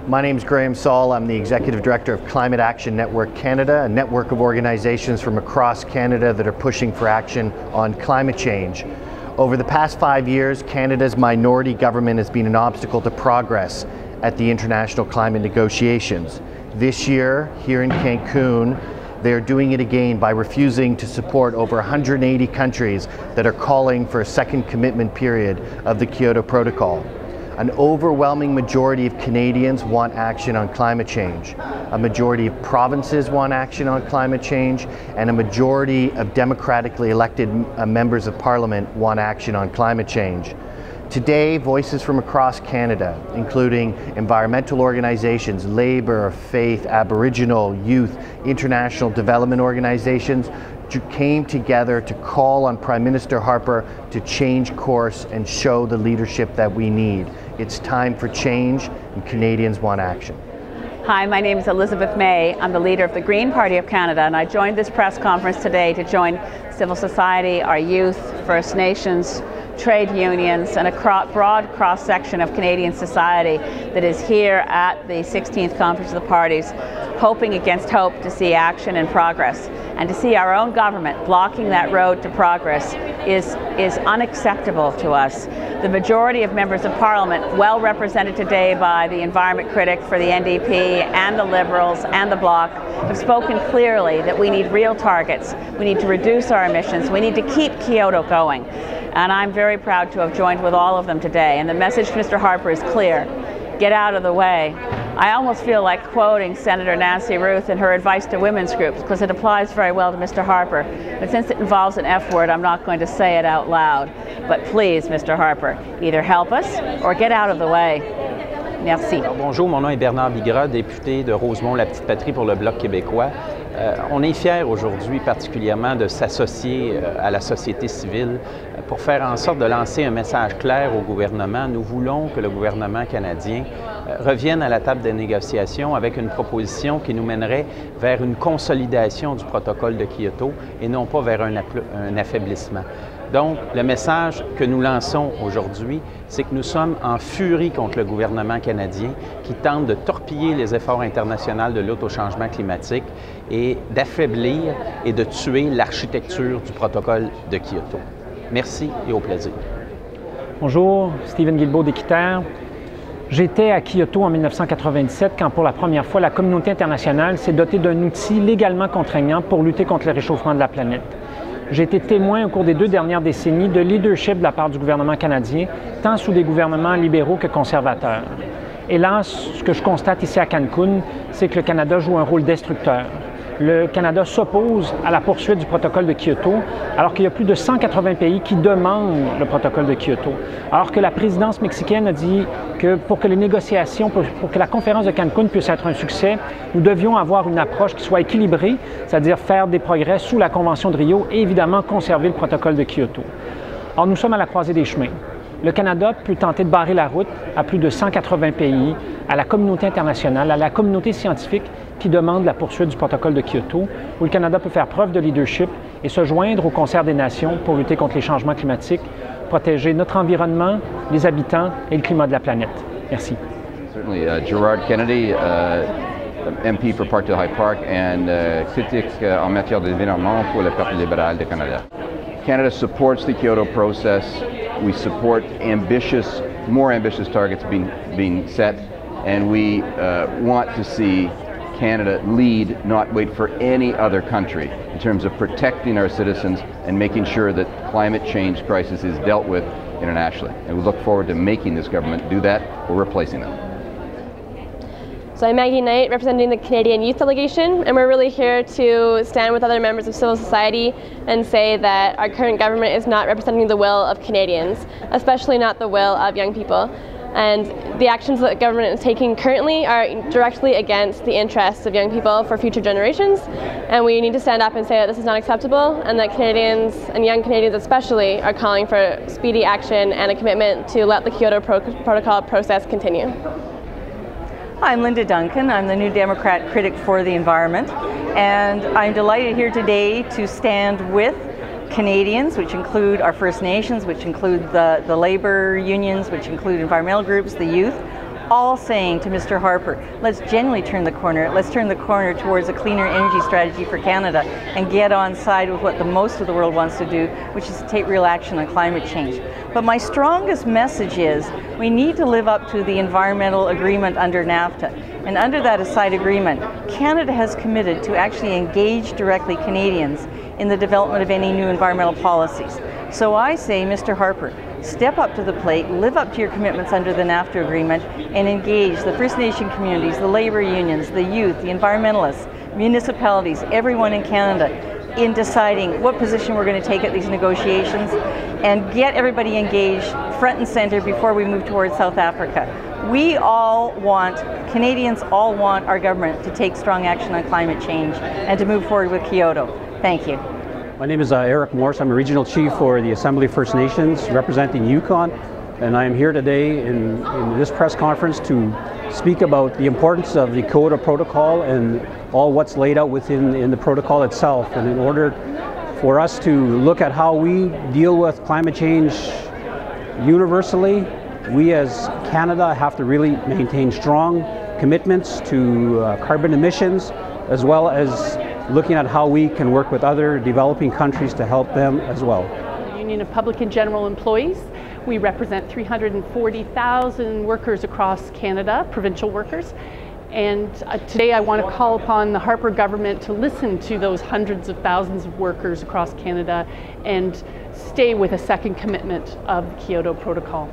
My name is Graham Saul. I'm the Executive Director of Climate Action Network Canada, a network of organizations from across Canada that are pushing for action on climate change. Over the past 5 years, Canada's minority government has been an obstacle to progress at the international climate negotiations. This year, here in Cancun, they are doing it again by refusing to support over 180 countries that are calling for a second commitment period of the Kyoto Protocol. An overwhelming majority of Canadians want action on climate change. A majority of provinces want action on climate change, and a majority of democratically elected members of Parliament want action on climate change. Today, voices from across Canada, including environmental organizations, labor, faith, Aboriginal, youth, international development organizations, came together to call on Prime Minister Harper to change course and show the leadership that we need. It's time for change, and Canadians want action. Hi, my name is Elizabeth May. I'm the leader of the Green Party of Canada, and I joined this press conference today to join civil society, our youth, First Nations, trade unions, and a broad cross-section of Canadian society that is here at the 16th Conference of the Parties, hoping against hope to see action and progress. And to see our own government blocking that road to progress is unacceptable to us. The majority of members of Parliament, well represented today by the environment critic for the NDP and the Liberals and the Bloc, have spoken clearly that we need real targets. We need to reduce our emissions. We need to keep Kyoto going. And I'm very proud to have joined with all of them today. And the message to Mr. Harper is clear. Get out of the way. I almost feel like quoting Senator Nancy Ruth and her advice to women's groups, because it applies very well to Mr. Harper. But since it involves an F word, I'm not going to say it out loud. But please, Mr. Harper, either help us or get out of the way. Merci. Alors, bonjour, mon nom est Bernard Bigras, député de Rosemont-la-Petite-Patrie pour le Bloc québécois. On est fiers aujourd'hui particulièrement de s'associer à la société civile pour faire en sorte de lancer un message clair au gouvernement. Nous voulons que le gouvernement canadien revienne à la table des négociations avec une proposition qui nous mènerait vers une consolidation du protocole de Kyoto et non pas vers un affaiblissement. Donc, le message que nous lançons aujourd'hui, c'est que nous sommes en furie contre le gouvernement canadien qui tente de torpiller les efforts internationaux de lutte au changement climatique et d'affaiblir et de tuer l'architecture du protocole de Kyoto. Merci et au plaisir. Bonjour, Stephen Guilbeault d'Équiterre. J'étais à Kyoto en 1997 quand pour la première fois la communauté internationale s'est dotée d'un outil légalement contraignant pour lutter contre le réchauffement de la planète. J'ai été témoin au cours des 2 dernières décennies de leadership de la part du gouvernement canadien, tant sous des gouvernements libéraux que conservateurs. Hélas, ce que je constate ici à Cancun, c'est que le Canada joue un rôle destructeur. Le Canada s'oppose à la poursuite du protocole de Kyoto, alors qu'il y a plus de 180 pays qui demandent le protocole de Kyoto. Alors que la présidence mexicaine a dit que pour que les négociations, pour que la conférence de Cancun puisse être un succès, nous devions avoir une approche qui soit équilibrée, c'est-à-dire faire des progrès sous la Convention de Rio et évidemment conserver le protocole de Kyoto. Or, nous sommes à la croisée des chemins. Le Canada peut tenter de barrer la route à plus de 180 pays, à la communauté internationale, à la communauté scientifique qui demande la poursuite du protocole de Kyoto, où le Canada peut faire preuve de leadership et se joindre au concert des nations pour lutter contre les changements climatiques, protéger notre environnement, les habitants et le climat de la planète. Merci. Certainly, Gerard Kennedy, MP for Parc de High Park and critique en matière d'environnement pour le Parti libéral du Canada. Canada supports the Kyoto process. We support more ambitious targets being set, and we want to see Canada lead, not wait for any other country in terms of protecting our citizens and making sure that climate change crisis is dealt with internationally. And we look forward to making this government do that or replacing them. So I'm Maggie Knight, representing the Canadian Youth Delegation, and we're really here to stand with other members of civil society and say that our current government is not representing the will of Canadians, especially not the will of young people. And the actions that the government is taking currently are directly against the interests of young people for future generations, and we need to stand up and say that this is not acceptable and that Canadians, and young Canadians especially, are calling for speedy action and a commitment to let the Kyoto Protocol process continue. I'm Linda Duncan. I'm the New Democrat critic for the environment, and I'm delighted here today to stand with Canadians, which include our First Nations, which include the labour unions, which include environmental groups, the youth, all saying to Mr. Harper, let's genuinely turn the corner. Let's turn the corner towards a cleaner energy strategy for Canada and get on side with what the most of the world wants to do, which is to take real action on climate change. But my strongest message is we need to live up to the environmental agreement under NAFTA. And under that side agreement, Canada has committed to actually engage directly Canadians in the development of any new environmental policies. So I say, Mr. Harper, step up to the plate, live up to your commitments under the NAFTA agreement, and engage the First Nation communities, the labor unions, the youth, the environmentalists, municipalities, everyone in Canada in deciding what position we're going to take at these negotiations, and get everybody engaged front and center before we move towards South Africa. We all want, Canadians all want our government to take strong action on climate change and to move forward with Kyoto. Thank you. My name is Eric Morse. I'm a regional chief for the Assembly of First Nations representing Yukon, and I am here today in this press conference to speak about the importance of the Kyoto Protocol and all what's laid out within the protocol itself. And in order for us to look at how we deal with climate change universally, we as Canada have to really maintain strong commitments to carbon emissions, as well as looking at how we can work with other developing countries to help them as well. The Union of Public and General Employees. We represent 340,000 workers across Canada, provincial workers. And today I want to call upon the Harper government to listen to those hundreds of thousands of workers across Canada and stay with a second commitment of the Kyoto Protocol.